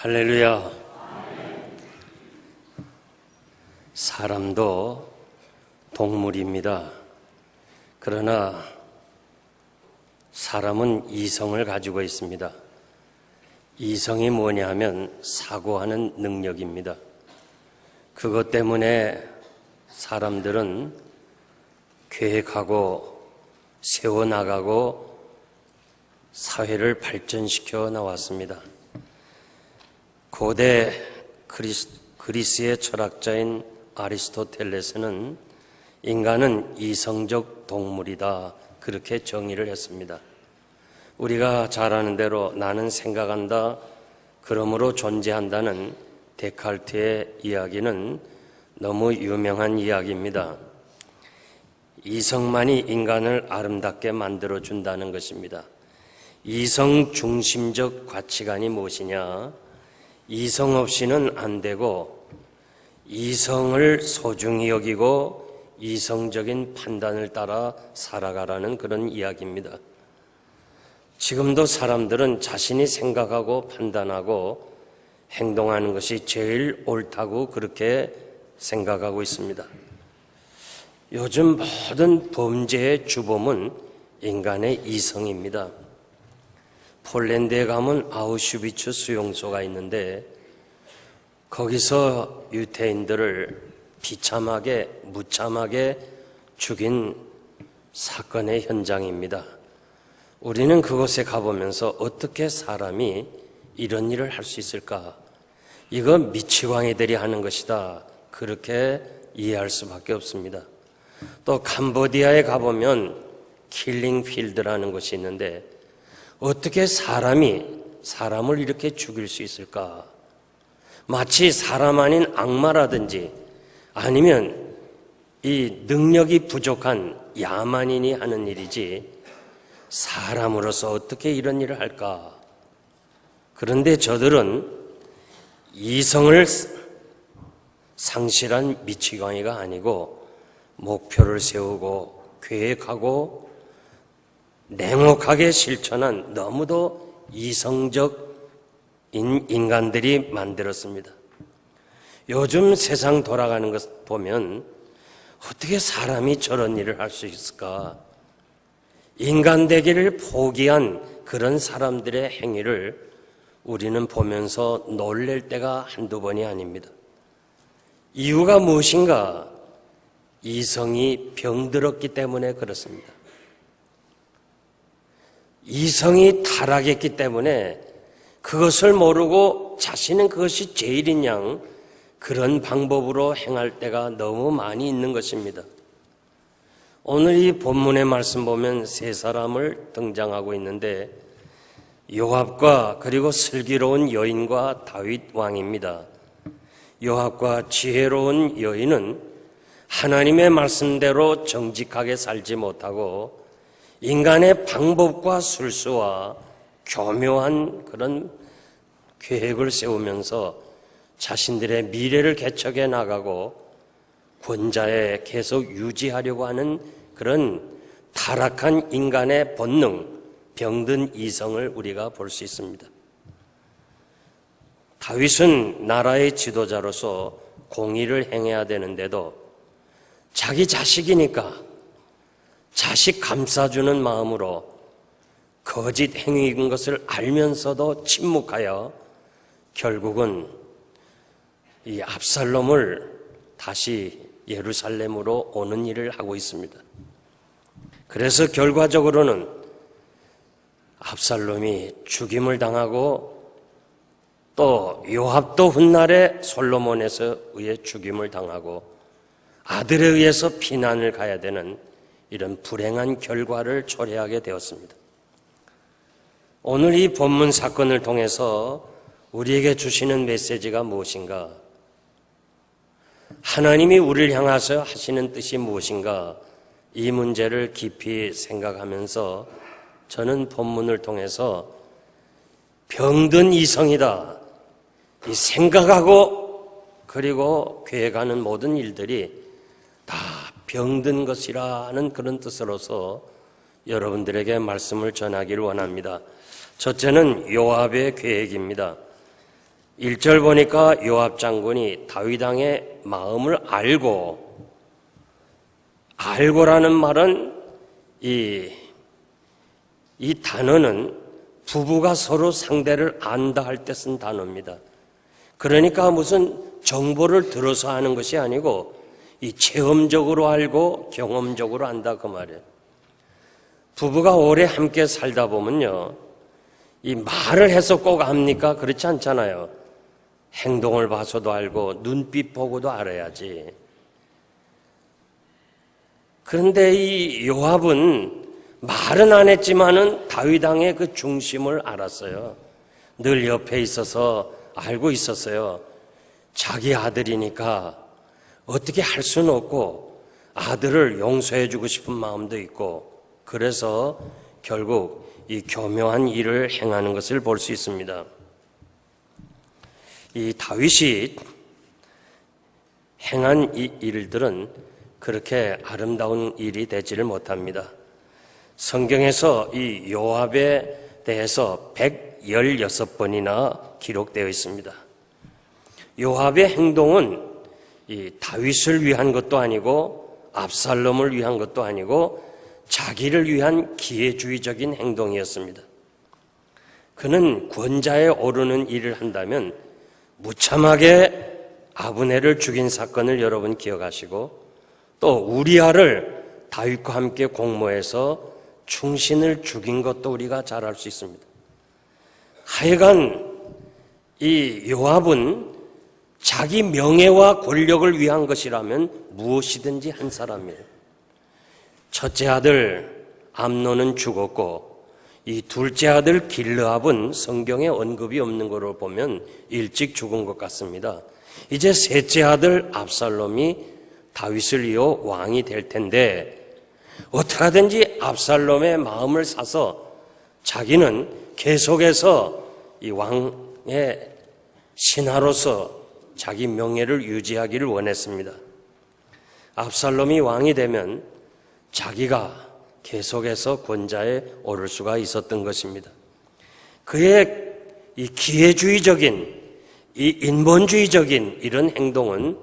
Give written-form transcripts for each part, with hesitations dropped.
할렐루야. 사람도 동물입니다. 그러나 사람은 이성을 가지고 있습니다. 이성이 뭐냐 하면 사고하는 능력입니다. 그것 때문에 사람들은 계획하고 세워나가고 사회를 발전시켜 나왔습니다. 고대 그리스의 철학자인 아리스토텔레스는 인간은 이성적 동물이다, 그렇게 정의를 했습니다. 우리가 잘 아는 대로 나는 생각한다, 그러므로 존재한다는 데카르트의 이야기는 너무 유명한 이야기입니다. 이성만이 인간을 아름답게 만들어준다는 것입니다. 이성 중심적 가치관이 무엇이냐? 이성 없이는 안 되고 이성을 소중히 여기고 이성적인 판단을 따라 살아가라는 그런 이야기입니다. 지금도 사람들은 자신이 생각하고 판단하고 행동하는 것이 제일 옳다고 그렇게 생각하고 있습니다. 요즘 모든 범죄의 주범은 인간의 이성입니다. 폴란드에 가면 아우슈비츠 수용소가 있는데 거기서 유태인들을 비참하게 무참하게 죽인 사건의 현장입니다. 우리는 그곳에 가보면서 어떻게 사람이 이런 일을 할 수 있을까? 이거 미치광이들이 하는 것이다, 그렇게 이해할 수밖에 없습니다. 또 캄보디아에 가보면 킬링필드라는 곳이 있는데 어떻게 사람이 사람을 이렇게 죽일 수 있을까? 마치 사람 아닌 악마라든지 아니면 이 능력이 부족한 야만인이 하는 일이지 사람으로서 어떻게 이런 일을 할까? 그런데 저들은 이성을 상실한 미치광이가 아니고 목표를 세우고 계획하고 냉혹하게 실천한 너무도 이성적 인간들이 만들었습니다. 요즘 세상 돌아가는 것 보면 어떻게 사람이 저런 일을 할 수 있을까? 인간 되기를 포기한 그런 사람들의 행위를 우리는 보면서 놀랄 때가 한두 번이 아닙니다. 이유가 무엇인가? 이성이 병들었기 때문에 그렇습니다. 이성이 타락했기 때문에 그것을 모르고 자신은 그것이 제일인 양 그런 방법으로 행할 때가 너무 많이 있는 것입니다. 오늘 이 본문의 말씀 보면 세 사람을 등장하고 있는데 요압과 그리고 슬기로운 여인과 다윗 왕입니다. 요압과 지혜로운 여인은 하나님의 말씀대로 정직하게 살지 못하고 인간의 방법과 술수와 교묘한 그런 계획을 세우면서 자신들의 미래를 개척해 나가고 권좌에 계속 유지하려고 하는 그런 타락한 인간의 본능, 병든 이성을 우리가 볼 수 있습니다. 다윗은 나라의 지도자로서 공의를 행해야 되는데도 자기 자식이니까 자식 감싸주는 마음으로 거짓 행위인 것을 알면서도 침묵하여 결국은 이 압살롬을 다시 예루살렘으로 오는 일을 하고 있습니다. 그래서 결과적으로는 압살롬이 죽임을 당하고 또 요압도 훗날에 솔로몬에서 의해 죽임을 당하고 아들에 의해서 피난을 가야 되는 이런 불행한 결과를 초래하게 되었습니다. 오늘 이 본문 사건을 통해서 우리에게 주시는 메시지가 무엇인가? 하나님이 우리를 향해서 하시는 뜻이 무엇인가? 이 문제를 깊이 생각하면서 저는 본문을 통해서 병든 이성이다, 이 생각하고 그리고 계획하는 모든 일들이 다 병든 것이라는 그런 뜻으로서 여러분들에게 말씀을 전하기를 원합니다. 첫째는 요압의 계획입니다. 1절 보니까 요압 장군이 다윗 왕의 마음을 알고라는 말은 이 단어는 부부가 서로 상대를 안다 할 때 쓴 단어입니다. 그러니까 무슨 정보를 들어서 하는 것이 아니고 이 체험적으로 알고 경험적으로 안다 그 말이에요. 부부가 오래 함께 살다 보면요, 이 말을 해서 꼭 압니까? 그렇지 않잖아요. 행동을 봐서도 알고 눈빛 보고도 알아야지. 그런데 이 요압은 말은 안 했지만은 다윗 왕의 그 중심을 알았어요. 늘 옆에 있어서 알고 있었어요. 자기 아들이니까 어떻게 할 수는 없고 아들을 용서해 주고 싶은 마음도 있고, 그래서 결국 이 교묘한 일을 행하는 것을 볼 수 있습니다. 이 다윗이 행한 이 일들은 그렇게 아름다운 일이 되지를 못합니다. 성경에서 이 요압에 대해서 116번이나 기록되어 있습니다. 요압의 행동은 이 다윗을 위한 것도 아니고 압살롬을 위한 것도 아니고 자기를 위한 기회주의적인 행동이었습니다. 그는 권자에 오르는 일을 한다면 무참하게 아브넬을 죽인 사건을 여러분 기억하시고, 또 우리아를 다윗과 함께 공모해서 충신을 죽인 것도 우리가 잘 알 수 있습니다. 하여간 이 요압은 자기 명예와 권력을 위한 것이라면 무엇이든지 한 사람이에요. 첫째 아들 암논은 죽었고 이 둘째 아들 길르압은 성경에 언급이 없는 것으로 보면 일찍 죽은 것 같습니다. 이제 셋째 아들 압살롬이 다윗을 이어 왕이 될 텐데 어떻게 하든지 압살롬의 마음을 사서 자기는 계속해서 이 왕의 신하로서 자기 명예를 유지하기를 원했습니다. 압살롬이 왕이 되면 자기가 계속해서 권자에 오를 수가 있었던 것입니다. 그의 이 기회주의적인, 이 인본주의적인 이런 행동은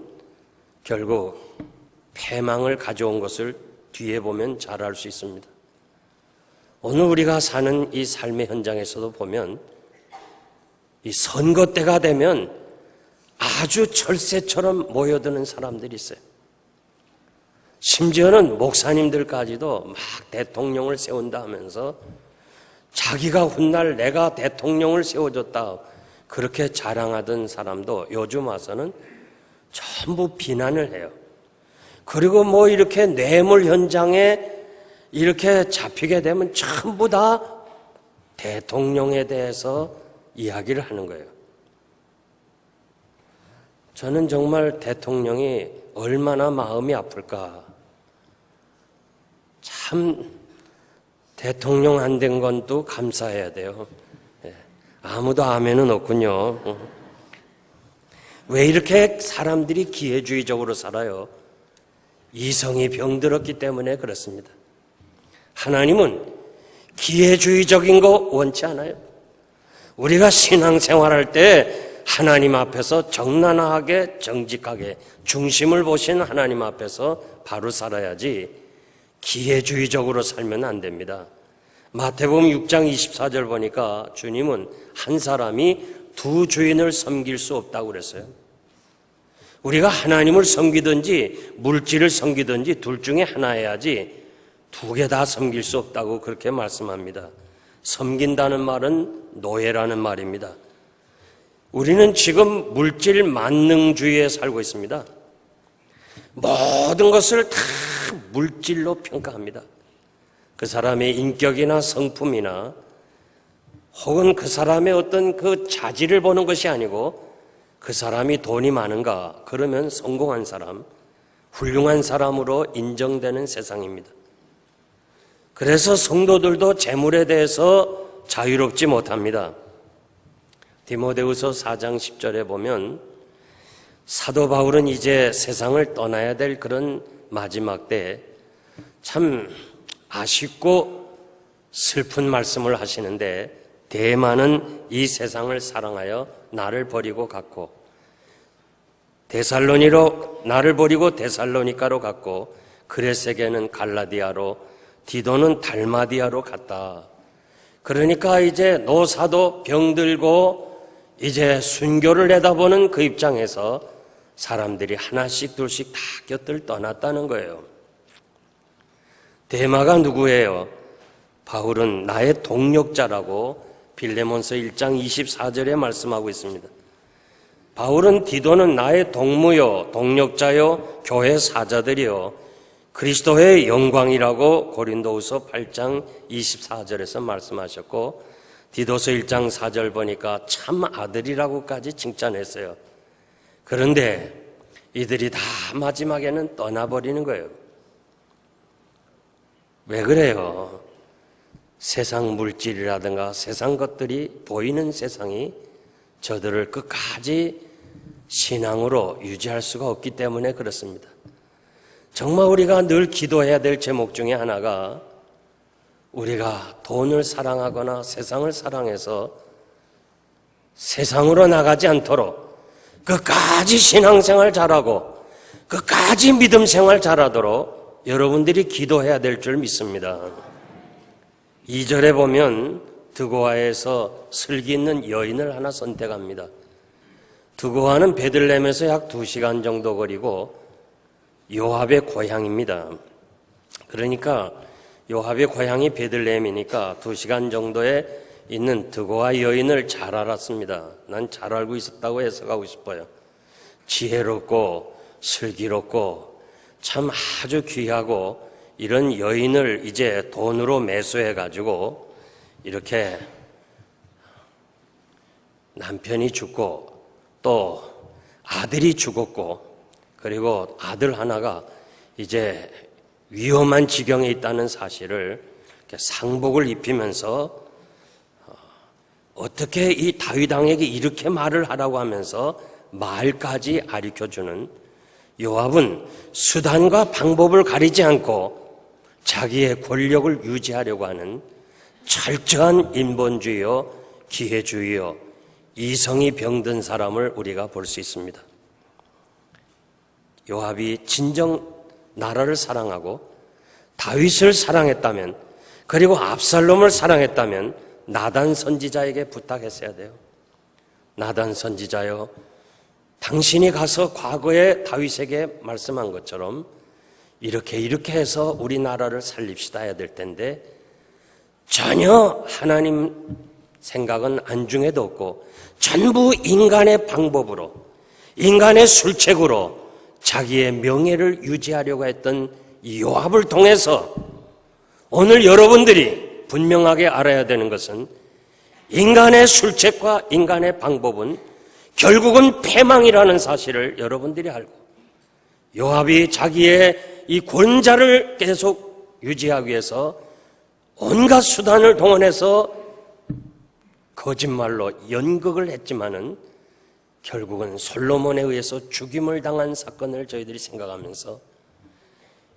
결국 패망을 가져온 것을 뒤에 보면 잘 알 수 있습니다. 오늘 우리가 사는 이 삶의 현장에서도 보면 이 선거 때가 되면 아주 철새처럼 모여드는 사람들이 있어요. 심지어는 목사님들까지도 막 대통령을 세운다 하면서 자기가 훗날 내가 대통령을 세워줬다 그렇게 자랑하던 사람도 요즘 와서는 전부 비난을 해요. 그리고 뭐 이렇게 뇌물 현장에 이렇게 잡히게 되면 전부 다 대통령에 대해서 이야기를 하는 거예요. 저는 정말 대통령이 얼마나 마음이 아플까. 참 대통령 안 된 건 또 감사해야 돼요. 아무도 아멘은 없군요. 왜 이렇게 사람들이 기회주의적으로 살아요? 이성이 병들었기 때문에 그렇습니다. 하나님은 기회주의적인 거 원치 않아요. 우리가 신앙생활할 때 하나님 앞에서 정난하게 정직하게 중심을 보신 하나님 앞에서 바로 살아야지 기회주의적으로 살면 안 됩니다. 마태복음 6장 24절 보니까 주님은 한 사람이 두 주인을 섬길 수 없다고 그랬어요. 우리가 하나님을 섬기든지 물질을 섬기든지 둘 중에 하나 해야지 두 개 다 섬길 수 없다고 그렇게 말씀합니다. 섬긴다는 말은 노예라는 말입니다. 우리는 지금 물질 만능주의에 살고 있습니다. 모든 것을 다 물질로 평가합니다. 그 사람의 인격이나 성품이나 혹은 그 사람의 어떤 그 자질을 보는 것이 아니고 그 사람이 돈이 많은가 그러면 성공한 사람, 훌륭한 사람으로 인정되는 세상입니다. 그래서 성도들도 재물에 대해서 자유롭지 못합니다. 디모데후서 4장 10절에 보면 사도 바울은 이제 세상을 떠나야 될 그런 마지막 때 참 아쉽고 슬픈 말씀을 하시는데 대마는 이 세상을 사랑하여 나를 버리고 갔고, 나를 버리고 데살로니가로 갔고, 그레세게는 갈라디아로, 디도는 달마디아로 갔다. 그러니까 이제 노사도 병들고 이제 순교를 내다보는 그 입장에서 사람들이 하나씩 둘씩 다 곁을 떠났다는 거예요. 데마가 누구예요? 바울은 나의 동력자라고 빌레몬서 1장 24절에 말씀하고 있습니다. 바울은 디도는 나의 동무요, 동력자요, 교회 사자들이요, 그리스도의 영광이라고 고린도후서 8장 24절에서 말씀하셨고, 디도서 1장 4절 보니까 참 아들이라고까지 칭찬했어요. 그런데 이들이 다 마지막에는 떠나버리는 거예요. 왜 그래요? 세상 물질이라든가 세상 것들이 보이는 세상이 저들을 끝까지 신앙으로 유지할 수가 없기 때문에 그렇습니다. 정말 우리가 늘 기도해야 될 제목 중에 하나가, 우리가 돈을 사랑하거나 세상을 사랑해서 세상으로 나가지 않도록 끝까지 신앙생활 잘하고 끝까지 믿음생활 잘하도록 여러분들이 기도해야 될 줄 믿습니다. 2절에 보면 드고아에서 슬기 있는 여인을 하나 선택합니다. 드고아는 베들레헴에서 약 2시간 정도 거리고 요압의 고향입니다. 그러니까 요압의 고향이 베들레헴이니까 2시간 정도에 있는 드고아 여인을 잘 알았습니다. 난 잘 알고 있었다고 해석하고 싶어요. 지혜롭고 슬기롭고 참 아주 귀하고 이런 여인을 이제 돈으로 매수해가지고 이렇게 남편이 죽고 또 아들이 죽었고, 그리고 아들 하나가 이제 위험한 지경에 있다는 사실을 상복을 입히면서 어떻게 이 다윗 왕에게 이렇게 말을 하라고 하면서 말까지 가르쳐주는, 요압은 수단과 방법을 가리지 않고 자기의 권력을 유지하려고 하는 철저한 인본주의요, 기회주의요, 이성이 병든 사람을 우리가 볼 수 있습니다. 요압이 진정 나라를 사랑하고 다윗을 사랑했다면, 그리고 압살롬을 사랑했다면 나단 선지자에게 부탁했어야 돼요. 나단 선지자여, 당신이 가서 과거에 다윗에게 말씀한 것처럼 이렇게 해서 우리나라를 살립시다 해야 될 텐데 전혀 하나님 생각은 안중에도 없고 전부 인간의 방법으로, 인간의 술책으로 자기의 명예를 유지하려고 했던 이 요압을 통해서 오늘 여러분들이 분명하게 알아야 되는 것은, 인간의 술책과 인간의 방법은 결국은 패망이라는 사실을 여러분들이 알고, 요압이 자기의 이 권자를 계속 유지하기 위해서 온갖 수단을 동원해서 거짓말로 연극을 했지만은 결국은 솔로몬에 의해서 죽임을 당한 사건을 저희들이 생각하면서,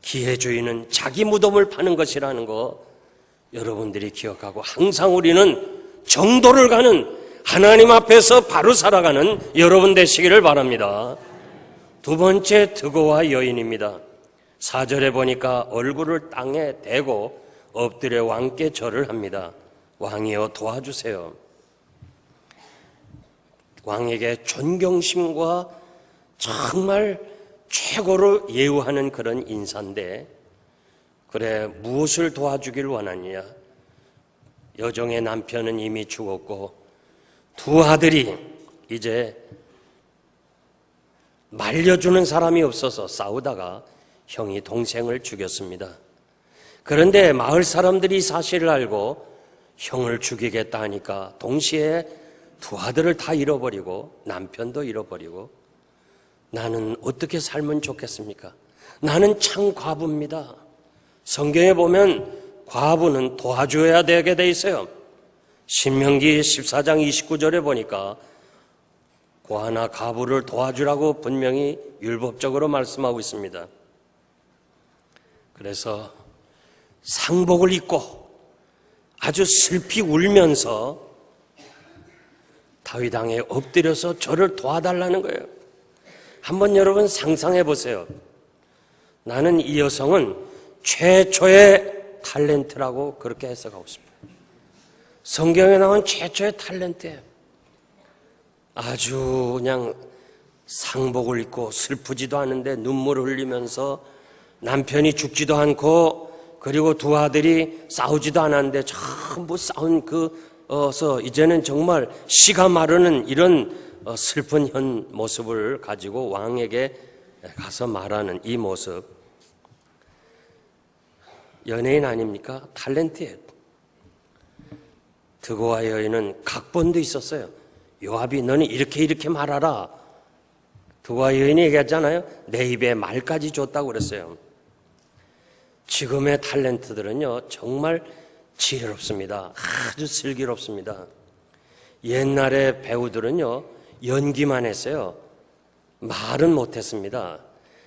기회주의는 자기 무덤을 파는 것이라는 거 여러분들이 기억하고, 항상 우리는 정도를 가는, 하나님 앞에서 바로 살아가는 여러분 되시기를 바랍니다. 두 번째, 드고아 여인입니다. 4절에 보니까 얼굴을 땅에 대고 엎드려 왕께 절을 합니다. 왕이여 도와주세요. 왕에게 존경심과 정말 최고로 예우하는 그런 인사인데, 그래 무엇을 도와주길 원하느냐? 여종의 남편은 이미 죽었고 두 아들이 이제 말려주는 사람이 없어서 싸우다가 형이 동생을 죽였습니다. 그런데 마을 사람들이 이 사실을 알고 형을 죽이겠다 하니까 동시에 두 아들을 다 잃어버리고 남편도 잃어버리고, 나는 어떻게 살면 좋겠습니까? 나는 참 과부입니다. 성경에 보면 과부는 도와줘야 되게 돼 있어요. 신명기 14장 29절에 보니까 고아나 과부를 도와주라고 분명히 율법적으로 말씀하고 있습니다. 그래서 상복을 입고 아주 슬피 울면서 다윗 왕에 엎드려서 저를 도와달라는 거예요. 한번 여러분 상상해 보세요. 나는 이 여성은 최초의 탤런트라고 그렇게 해석하고 있습니다. 성경에 나온 최초의 탤런트예요. 아주 그냥 상복을 입고 슬프지도 않은데 눈물을 흘리면서 남편이 죽지도 않고 그리고 두 아들이 싸우지도 않았는데 전부 싸운 그서 이제는 정말 씨가 마르는 이런 슬픈 현 모습을 가지고 왕에게 가서 말하는 이 모습, 연예인 아닙니까? 탤런트예요. 드고와 여인은 각본도 있었어요. 요압이 너는 이렇게 말하라. 드고와 여인이 얘기했잖아요. 내 입에 말까지 줬다고 그랬어요. 지금의 탤런트들은요 정말 지혜롭습니다. 아주 슬기롭습니다. 옛날의 배우들은요 연기만 했어요. 말은 못했습니다.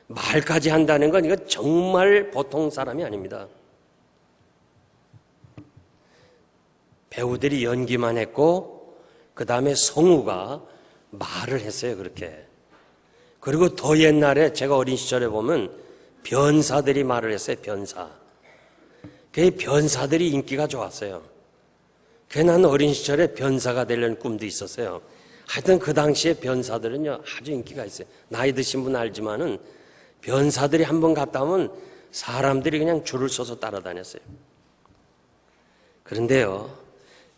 말까지 한다는 건 이거 정말 보통 사람이 아닙니다. 배우들이 연기만 했고 그 다음에 성우가 말을 했어요. 그렇게. 그리고 더 옛날에 제가 어린 시절에 보면 변사들이 말을 했어요. 변사. 그 변사들이 인기가 좋았어요. 그래서 난 어린 시절에 변사가 되려는 꿈도 있었어요. 하여튼 그 당시에 변사들은요 아주 인기가 있어요. 나이 드신 분 알지만은 변사들이 한번 갔다 오면 사람들이 그냥 줄을 서서 따라다녔어요. 그런데요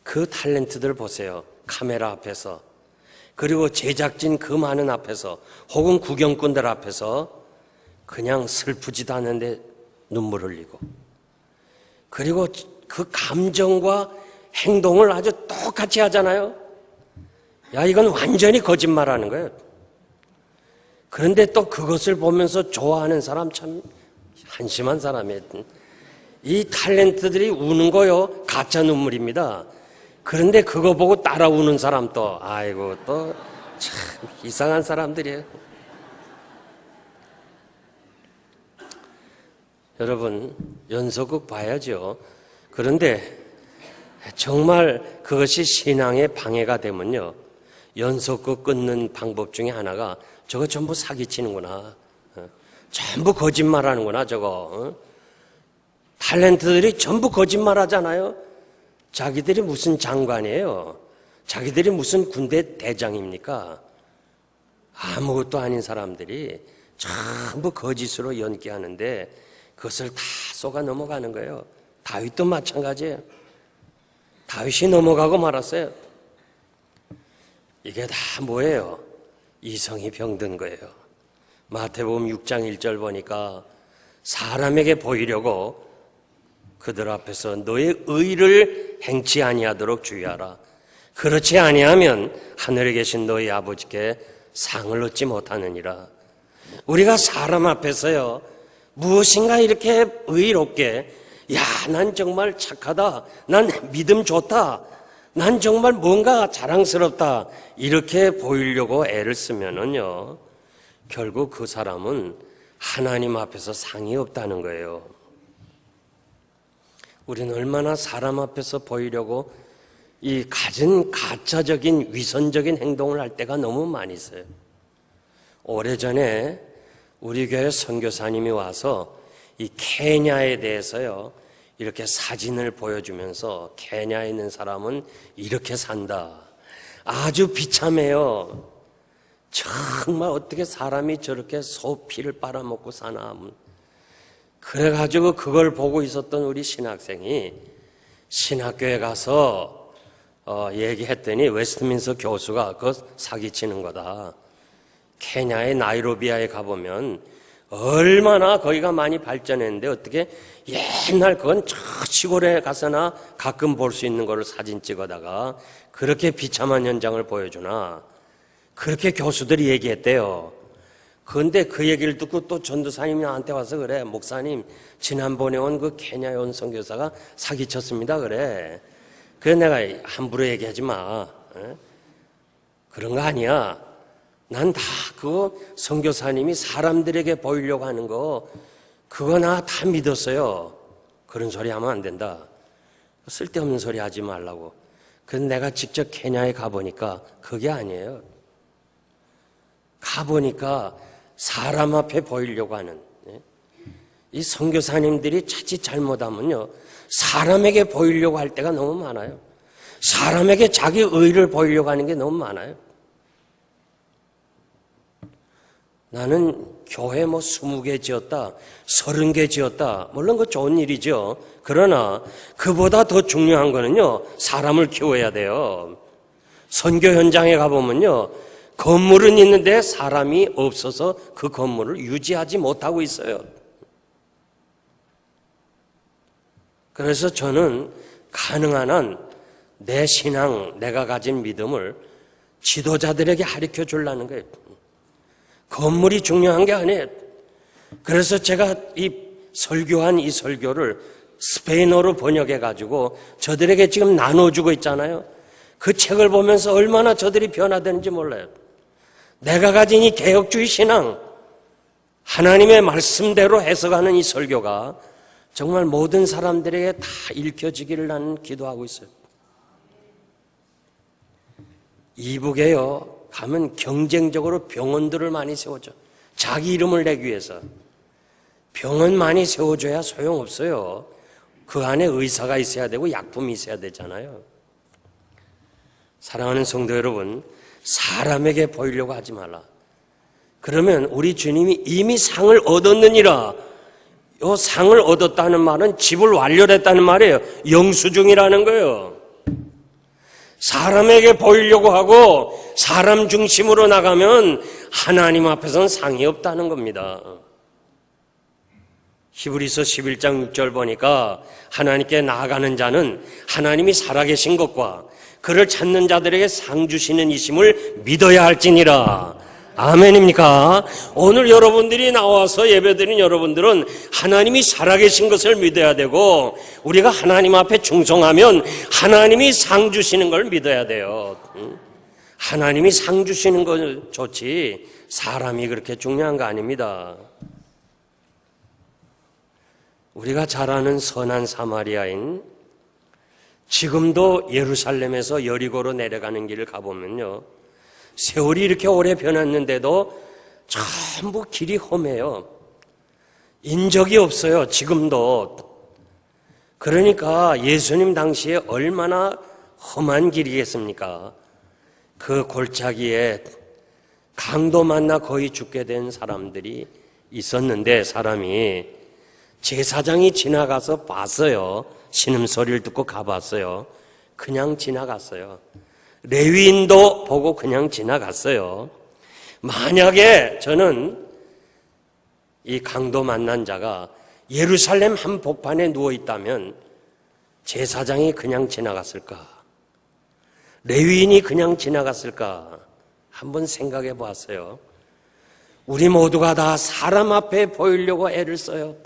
그 탤런트들 보세요. 카메라 앞에서 그리고 제작진 그 많은 앞에서 혹은 구경꾼들 앞에서 그냥 슬프지도 않는데 눈물 흘리고 그리고 그 감정과 행동을 아주 똑같이 하잖아요. 야, 이건 완전히 거짓말하는 거예요. 그런데 또 그것을 보면서 좋아하는 사람 참 한심한 사람이에요. 이 탤런트들이 우는 거요 가짜 눈물입니다. 그런데 그거 보고 따라 우는 사람 또 아이고 또 참 이상한 사람들이에요. 여러분 연속극 봐야죠. 그런데 정말 그것이 신앙의 방해가 되면요 연속극 끊는 방법 중에 하나가 저거 전부 사기치는구나, 전부 거짓말하는구나, 저거 탤런트들이 전부 거짓말하잖아요. 자기들이 무슨 장관이에요? 자기들이 무슨 군대 대장입니까? 아무것도 아닌 사람들이 전부 거짓으로 연기하는데 그것을 다 속아 넘어가는 거예요. 다윗도 마찬가지예요. 다윗이 넘어가고 말았어요. 이게 다 뭐예요? 이성이 병든 거예요. 마태복음 6장 1절 보니까 사람에게 보이려고 그들 앞에서 너의 의를 행치 아니하도록 주의하라. 그렇지 아니하면 하늘에 계신 너희 아버지께 상을 얻지 못하느니라. 우리가 사람 앞에서요 무엇인가 이렇게 의롭게 야, 난 정말 착하다, 난 믿음 좋다, 난 정말 뭔가 자랑스럽다 이렇게 보이려고 애를 쓰면은요 결국 그 사람은 하나님 앞에서 상이 없다는 거예요. 우리는 얼마나 사람 앞에서 보이려고 이 가진 가짜적인 위선적인 행동을 할 때가 너무 많이 있어요. 오래전에 우리 교회 선교사님이 와서 이 케냐에 대해서요 이렇게 사진을 보여주면서 케냐에 있는 사람은 이렇게 산다, 아주 비참해요. 정말 어떻게 사람이 저렇게 소 피를 빨아먹고 사나. 그래가지고 그걸 보고 있었던 우리 신학생이 신학교에 가서 얘기했더니 웨스트민스터 교수가 그거 사기치는 거다. 케냐의 나이로비아에 가보면 얼마나 거기가 많이 발전했는데 어떻게 옛날 그건 저 시골에 가서나 가끔 볼 수 있는 거를 사진 찍어다가 그렇게 비참한 현장을 보여주나. 그렇게 교수들이 얘기했대요. 그런데 그 얘기를 듣고 또 전도사님이 나한테 와서 그래, 목사님 지난번에 온 그 케냐에 온 선교사가 사기쳤습니다 그래. 그래서 내가 함부로 얘기하지 마, 그런 거 아니야. 난 다 그 선교사님이 사람들에게 보이려고 하는 거 그거 나 다 믿었어요. 그런 소리 하면 안 된다. 쓸데없는 소리 하지 말라고. 근데 내가 직접 케냐에 가보니까 그게 아니에요. 가보니까 사람 앞에 보이려고 하는, 이 선교사님들이 자칫 잘못하면요, 사람에게 보이려고 할 때가 너무 많아요. 사람에게 자기 의를 보이려고 하는 게 너무 많아요. 나는 교회 20개 지었다, 30개 지었다, 물론 그 좋은 일이죠. 그러나 그보다 더 중요한 거는요, 사람을 키워야 돼요. 선교 현장에 가보면요, 건물은 있는데 사람이 없어서 그 건물을 유지하지 못하고 있어요. 그래서 저는 가능한 한 내 신앙, 내가 가진 믿음을 지도자들에게 가르쳐 주려는 거예요. 건물이 중요한 게 아니에요. 그래서 제가 이 설교한 이 설교를 스페인어로 번역해 가지고 저들에게 지금 나눠주고 있잖아요. 그 책을 보면서 얼마나 저들이 변화되는지 몰라요. 내가 가진 이 개혁주의 신앙, 하나님의 말씀대로 해석하는 이 설교가 정말 모든 사람들에게 다 읽혀지기를 나는 기도하고 있어요. 이북에요, 가면 경쟁적으로 병원들을 많이 세워줘. 자기 이름을 내기 위해서. 병원 많이 세워줘야 소용없어요. 그 안에 의사가 있어야 되고 약품이 있어야 되잖아요. 사랑하는 성도 여러분, 사람에게 보이려고 하지 말라. 그러면 우리 주님이 이미 상을 얻었느니라. 이 상을 얻었다는 말은 집을 완료했다는 말이에요. 영수증이라는 거예요. 사람에게 보이려고 하고 사람 중심으로 나가면 하나님 앞에서는 상이 없다는 겁니다. 히브리서 11장 6절 보니까 하나님께 나아가는 자는 하나님이 살아계신 것과 그를 찾는 자들에게 상 주시는 이심을 믿어야 할지니라. 아멘입니까? 오늘 여러분들이 나와서 예배드린 여러분들은 하나님이 살아계신 것을 믿어야 되고, 우리가 하나님 앞에 충성하면 하나님이 상 주시는 걸 믿어야 돼요. 하나님이 상 주시는 건 좋지 사람이 그렇게 중요한 거 아닙니다. 우리가 잘 아는 선한 사마리아인, 지금도 예루살렘에서 여리고로 내려가는 길을 가보면요, 세월이 이렇게 오래 변했는데도 전부 길이 험해요. 인적이 없어요, 지금도. 그러니까 예수님 당시에 얼마나 험한 길이겠습니까? 그 골짜기에 강도 만나 거의 죽게 된 사람들이 있었는데, 사람이 제사장이 지나가서 봤어요. 신음소리를 듣고 가봤어요. 그냥 지나갔어요. 레위인도 보고 그냥 지나갔어요. 만약에 저는 이 강도 만난 자가 예루살렘 한복판에 누워있다면 제사장이 그냥 지나갔을까? 레위인이 그냥 지나갔을까? 한번 생각해 보았어요. 우리 모두가 다 사람 앞에 보이려고 애를 써요.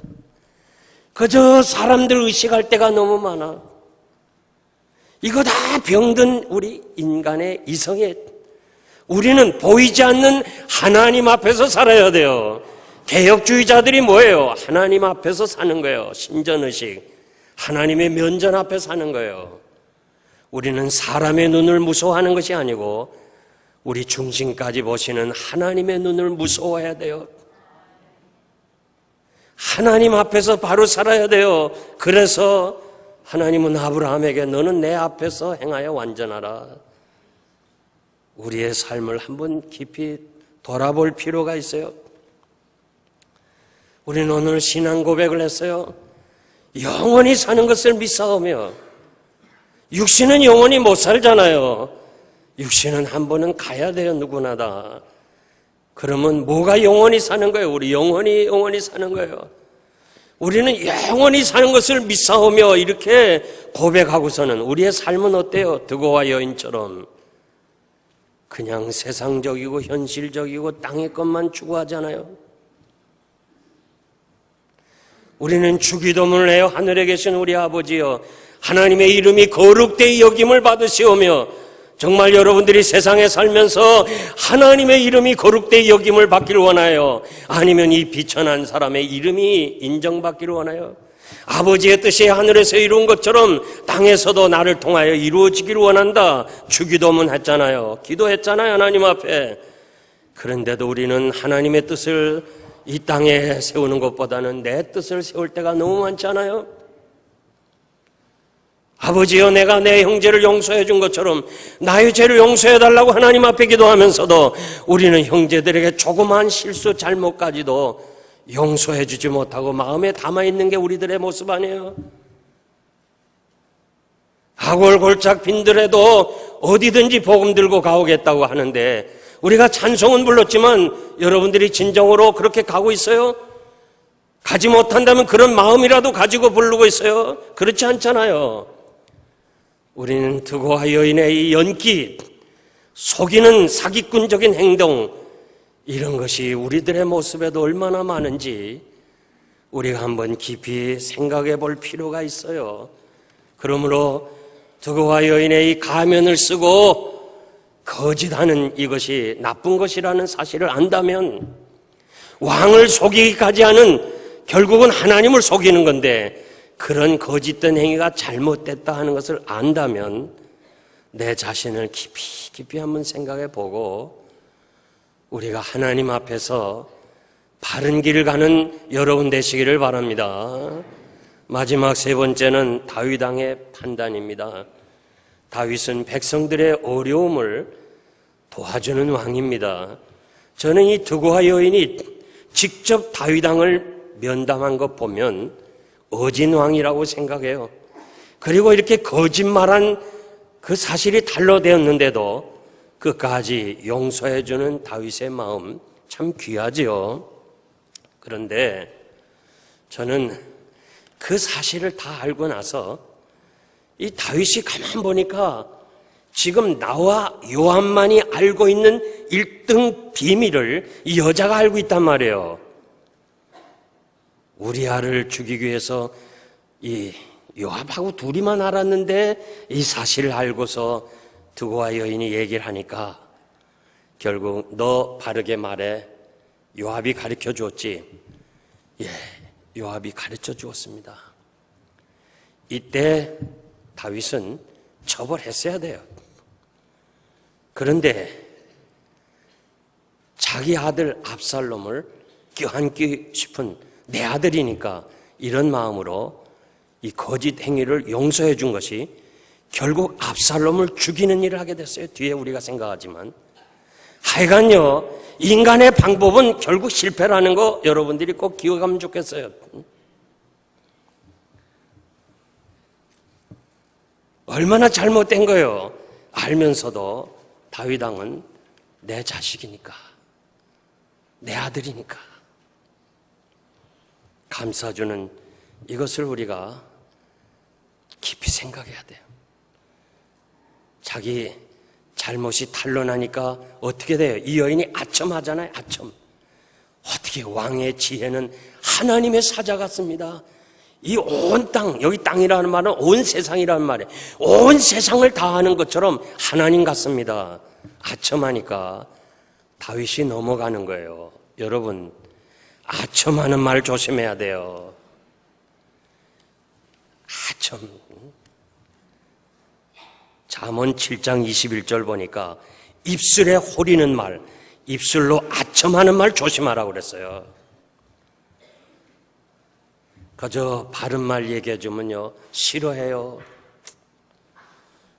그저 사람들 의식할 때가 너무 많아. 이거 다 병든 우리 인간의 이성에, 우리는 보이지 않는 하나님 앞에서 살아야 돼요. 개혁주의자들이 뭐예요? 하나님 앞에서 사는 거예요. 신전의식, 하나님의 면전 앞에 사는 거예요. 우리는 사람의 눈을 무서워하는 것이 아니고 우리 중심까지 보시는 하나님의 눈을 무서워해야 돼요. 하나님 앞에서 바로 살아야 돼요. 그래서 하나님은 아브라함에게 너는 내 앞에서 행하여 완전하라. 우리의 삶을 한번 깊이 돌아볼 필요가 있어요. 우리는 오늘 신앙 고백을 했어요. 영원히 사는 것을 믿사오며, 육신은 영원히 못 살잖아요. 육신은 한 번은 가야 돼요, 누구나 다. 그러면 뭐가 영원히 사는 거예요? 우리 영원히 사는 거예요. 우리는 영원히 사는 것을 믿사오며 이렇게 고백하고서는 우리의 삶은 어때요? 드고와 여인처럼 그냥 세상적이고 현실적이고 땅의 것만 추구하잖아요. 우리는 주기도문을 해요. 하늘에 계신 우리 아버지여, 하나님의 이름이 거룩되이 여김을 받으시오며, 정말 여러분들이 세상에 살면서 하나님의 이름이 거룩되이 여김을 받기를 원하요? 아니면 이 비천한 사람의 이름이 인정받기를 원하요? 아버지의 뜻이 하늘에서 이루은 것처럼 땅에서도 나를 통하여 이루어지기를 원한다. 주기도문 했잖아요. 기도했잖아요, 하나님 앞에. 그런데도 우리는 하나님의 뜻을 이 땅에 세우는 것보다는 내 뜻을 세울 때가 너무 많잖아요. 아버지여, 내가 내 형제를 용서해 준 것처럼 나의 죄를 용서해 달라고 하나님 앞에 기도하면서도 우리는 형제들에게 조그마한 실수, 잘못까지도 용서해 주지 못하고 마음에 담아있는 게 우리들의 모습 아니에요? 하골골짝 빈들에도 어디든지 복음 들고 가오겠다고 하는데 우리가 찬송은 불렀지만 여러분들이 진정으로 그렇게 가고 있어요? 가지 못한다면 그런 마음이라도 가지고 부르고 있어요? 그렇지 않잖아요. 우리는 드고와 여인의 이 연기, 속이는 사기꾼적인 행동, 이런 것이 우리들의 모습에도 얼마나 많은지 우리가 한번 깊이 생각해 볼 필요가 있어요. 그러므로 드고와 여인의 이 가면을 쓰고 거짓하는 이것이 나쁜 것이라는 사실을 안다면, 왕을 속이기까지 하는, 결국은 하나님을 속이는 건데 그런 거짓된 행위가 잘못됐다 하는 것을 안다면 내 자신을 깊이 한번 생각해 보고 우리가 하나님 앞에서 바른 길을 가는 여러분 되시기를 바랍니다. 마지막 세 번째는 다윗 왕의 판단입니다. 다윗은 백성들의 어려움을 도와주는 왕입니다. 저는 이 드고와 여인이 직접 다윗 왕을 면담한 것 보면 어진 왕이라고 생각해요. 그리고 이렇게 거짓말한 그 사실이 단로되었는데도 끝까지 용서해주는 다윗의 마음 참 귀하지요. 그런데 저는 그 사실을 다 알고 나서 이 다윗이 가만 보니까 지금 나와 요압만이 알고 있는 1등 비밀을 이 여자가 알고 있단 말이에요. 우리아를 죽이기 위해서 이 요압하고 둘이만 알았는데 이 사실을 알고서 드고와 여인이 얘기를 하니까 결국 너 바르게 말해. 요압이 가르쳐 주었지? 예, 요압이 가르쳐 주었습니다. 이때 다윗은 처벌했어야 돼요. 그런데 자기 아들 압살롬을 껴안기 싶은 내 아들이니까 이런 마음으로 이 거짓 행위를 용서해 준 것이 결국 압살롬을 죽이는 일을 하게 됐어요. 뒤에 우리가 생각하지만 하여간요, 인간의 방법은 결국 실패라는 거 여러분들이 꼭 기억하면 좋겠어요. 얼마나 잘못된 거예요. 알면서도 다윗 왕은 내 자식이니까, 내 아들이니까 감싸주는 이것을 우리가 깊이 생각해야 돼요. 자기 잘못이 탄로나니까 어떻게 돼요? 이 여인이 아첨하잖아요. 아첨. 어떻게 왕의 지혜는 하나님의 사자 같습니다. 이 온 땅, 여기 땅이라는 말은 온 세상이라는 말이에요. 온 세상을 다 아는 것처럼 하나님 같습니다. 아첨하니까 다윗이 넘어가는 거예요. 여러분, 아첨하는 말 조심해야 돼요. 아첨. 잠언 7장 21절 보니까 입술에 호리는 말, 입술로 아첨하는 말 조심하라고 그랬어요. 그저 바른 말 얘기해 주면요 싫어해요.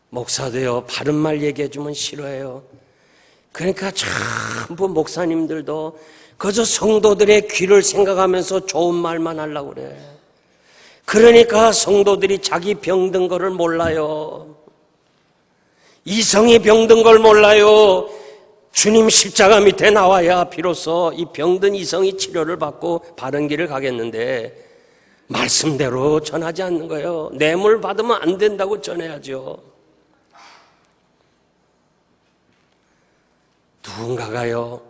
목사도요 바른 말 얘기해 주면 싫어해요. 그러니까 전부 목사님들도 그저 성도들의 귀를 생각하면서 좋은 말만 하려고 그래. 그러니까 성도들이 자기 병든 거를 몰라요. 이성이 병든 걸 몰라요. 주님 십자가 밑에 나와야 비로소 이 병든 이성이 치료를 받고 바른 길을 가겠는데 말씀대로 전하지 않는 거예요. 뇌물 받으면 안 된다고 전해야죠. 누군가가요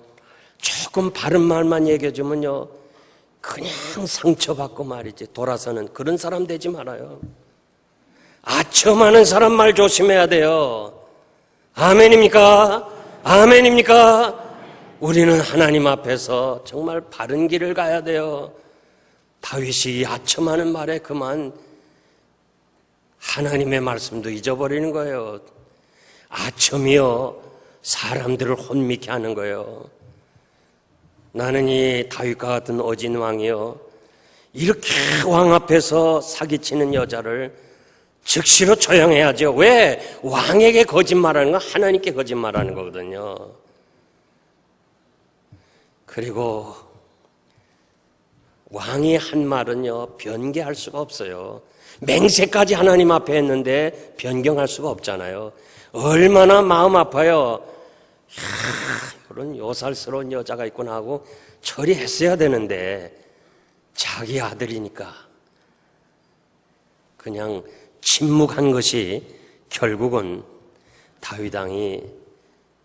조금 바른 말만 얘기해 주면요 그냥 상처받고 말이지 돌아서는 그런 사람 되지 말아요. 아첨하는 사람 말 조심해야 돼요. 아멘입니까? 아멘입니까? 우리는 하나님 앞에서 정말 바른 길을 가야 돼요. 다윗이 아첨하는 말에 그만 하나님의 말씀도 잊어버리는 거예요. 아첨이요, 사람들을 혼미케 하는 거예요. 나는 이 다윗과 같은 어진 왕이요, 이렇게 왕 앞에서 사기치는 여자를 즉시로 처형해야죠. 왜? 왕에게 거짓말하는 건 하나님께 거짓말하는 거거든요. 그리고 왕이 한 말은요, 변개할 수가 없어요. 맹세까지 하나님 앞에 했는데 변경할 수가 없잖아요. 얼마나 마음 아파요. 이런 요살스러운 여자가 있구나 하고 처리했어야 되는데 자기 아들이니까 그냥 침묵한 것이 결국은 다윗 왕이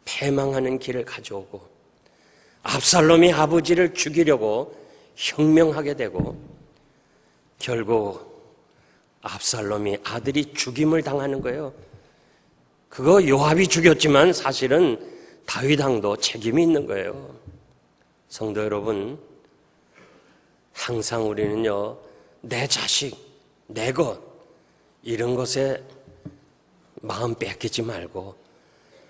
패망하는 길을 가져오고 압살롬이 아버지를 죽이려고 혁명하게 되고 결국 압살롬이 아들이 죽임을 당하는 거예요. 그거 요압이 죽였지만 사실은 다윗 왕도 책임이 있는 거예요. 성도 여러분, 항상 우리는요, 내 자식, 내 것, 이런 것에 마음 뺏기지 말고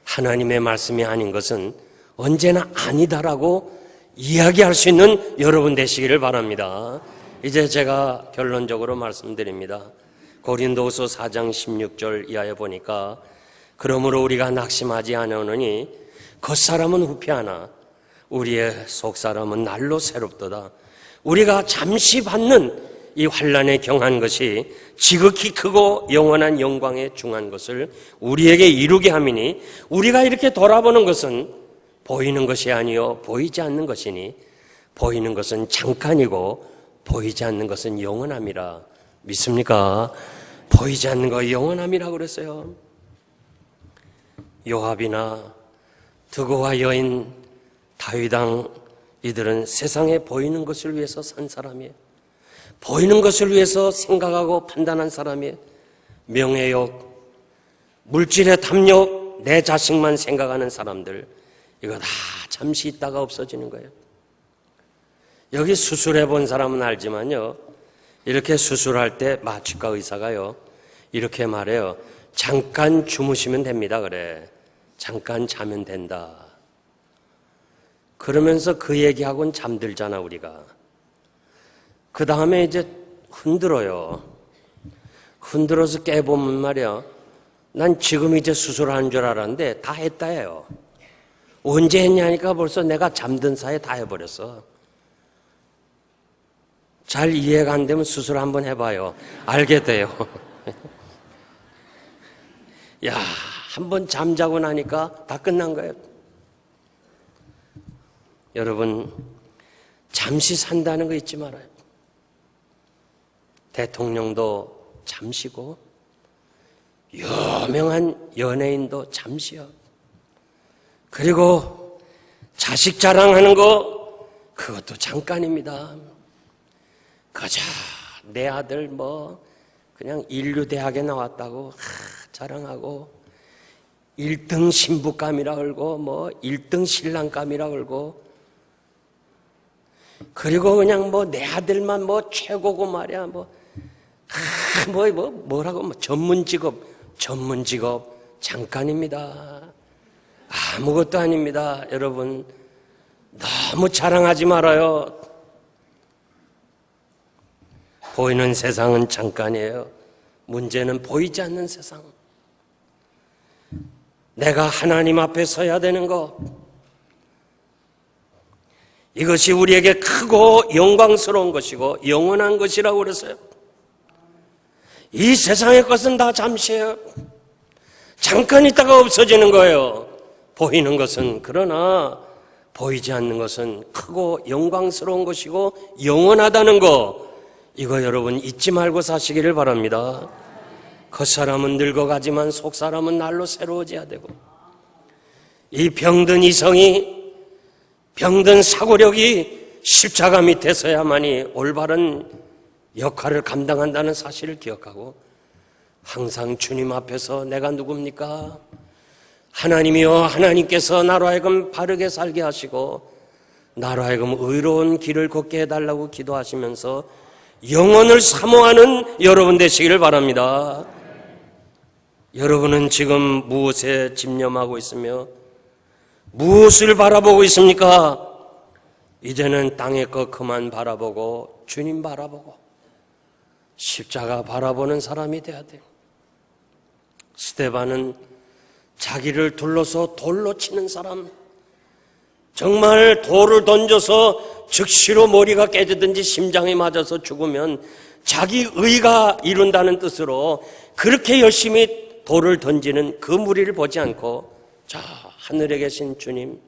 하나님의 말씀이 아닌 것은 언제나 아니다라고 이야기할 수 있는 여러분 되시기를 바랍니다. 이제 제가 결론적으로 말씀드립니다. 고린도후서 4장 16절 이하에 보니까 그러므로 우리가 낙심하지 않으니 겉사람은 후패하나 우리의 속사람은 날로 새롭도다. 우리가 잠시 받는 이 환난에 경한 것이 지극히 크고 영원한 영광에 중한 것을 우리에게 이루게 함이니 우리가 이렇게 돌아보는 것은 보이는 것이 아니요 보이지 않는 것이니 보이는 것은 잠깐이고 보이지 않는 것은 영원함이라. 믿습니까? 보이지 않는 거 영원함이라고 그랬어요. 요압이나 드고와 여인 다윗 왕, 이들은 세상에 보이는 것을 위해서 산 사람이에요. 보이는 것을 위해서 생각하고 판단한 사람이에요. 명예욕, 물질의 탐욕, 내 자식만 생각하는 사람들, 이거 다 잠시 있다가 없어지는 거예요. 여기 수술해 본 사람은 알지만요, 이렇게 수술할 때 마취과 의사가요, 이렇게 말해요. 잠깐 주무시면 됩니다. 그래. 잠깐 자면 된다. 그러면서 그 얘기하고는 잠들잖아, 우리가. 그 다음에 이제 흔들어요. 흔들어서 깨보면 말이야, 난 지금 이제 수술하는 줄 알았는데 다 했다 해요. 언제 했냐니까 벌써 내가 잠든 사이에 다 해버렸어. 잘 이해가 안 되면 수술 한번 해봐요. 알게 돼요. 야, 한번 잠자고 나니까 다 끝난 거예요. 여러분, 잠시 산다는 거 잊지 말아요. 대통령도 잠시고 유명한 연예인도 잠시요. 그리고 자식 자랑하는 거, 그것도 잠깐입니다. 그저 내 아들 그냥 인류대학에 나왔다고 자랑하고 1등 신부감이라 그러고 1등 신랑감이라 그러고, 그리고 그냥 내 아들만 최고고 말이야. 뭐라고 전문 직업 잠깐입니다. 아무것도 아닙니다. 여러분, 너무 자랑하지 말아요. 보이는 세상은 잠깐이에요. 문제는 보이지 않는 세상. 내가 하나님 앞에 서야 되는 것, 이것이 우리에게 크고 영광스러운 것이고 영원한 것이라고 그랬어요. 이 세상의 것은 다 잠시예요. 잠깐 있다가 없어지는 거예요. 보이는 것은. 그러나 보이지 않는 것은 크고 영광스러운 것이고 영원하다는 거, 이거 여러분 잊지 말고 사시기를 바랍니다. 겉사람은 늙어가지만 속사람은 날로 새로워져야 되고, 이 병든 이성이, 병든 사고력이 십자가 밑에 서야만이 올바른 역할을 감당한다는 사실을 기억하고, 항상 주님 앞에서 내가 누굽니까? 하나님이여, 하나님께서 나로 하여금 바르게 살게 하시고 나로 하여금 의로운 길을 걷게 해달라고 기도하시면서 영혼을 사모하는 여러분 되시기를 바랍니다. 여러분은 지금 무엇에 집념하고 있으며 무엇을 바라보고 있습니까? 이제는 땅의 것 그만 바라보고 주님 바라보고 십자가 바라보는 사람이 돼야 돼요. 스데반은 자기를 둘러서 돌로 치는 사람, 정말 돌을 던져서 즉시로 머리가 깨지든지 심장에 맞아서 죽으면 자기 의가 이룬다는 뜻으로 그렇게 열심히 돌을 던지는 그 무리를 보지 않고 자, 하늘에 계신 주님,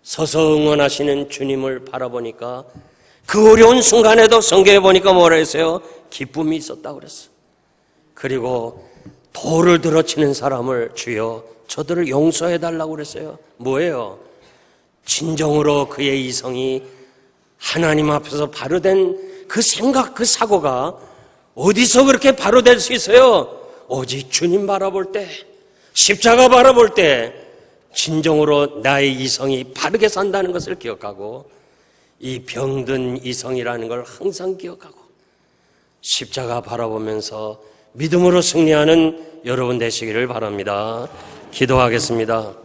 서서 응원하시는 주님을 바라보니까 그 어려운 순간에도 성경에 보니까 뭐라 했어요? 기쁨이 있었다고 그랬어요. 그리고 돌을 들어치는 사람을 주여 저들을 용서해달라고 그랬어요. 뭐예요? 진정으로 그의 이성이 하나님 앞에서 바로된 그 생각, 그 사고가 어디서 그렇게 바로될 수 있어요? 오직 주님 바라볼 때, 십자가 바라볼 때 진정으로 나의 이성이 바르게 산다는 것을 기억하고 이 병든 이성이라는 걸 항상 기억하고 십자가 바라보면서 믿음으로 승리하는 여러분 되시기를 바랍니다. 기도하겠습니다.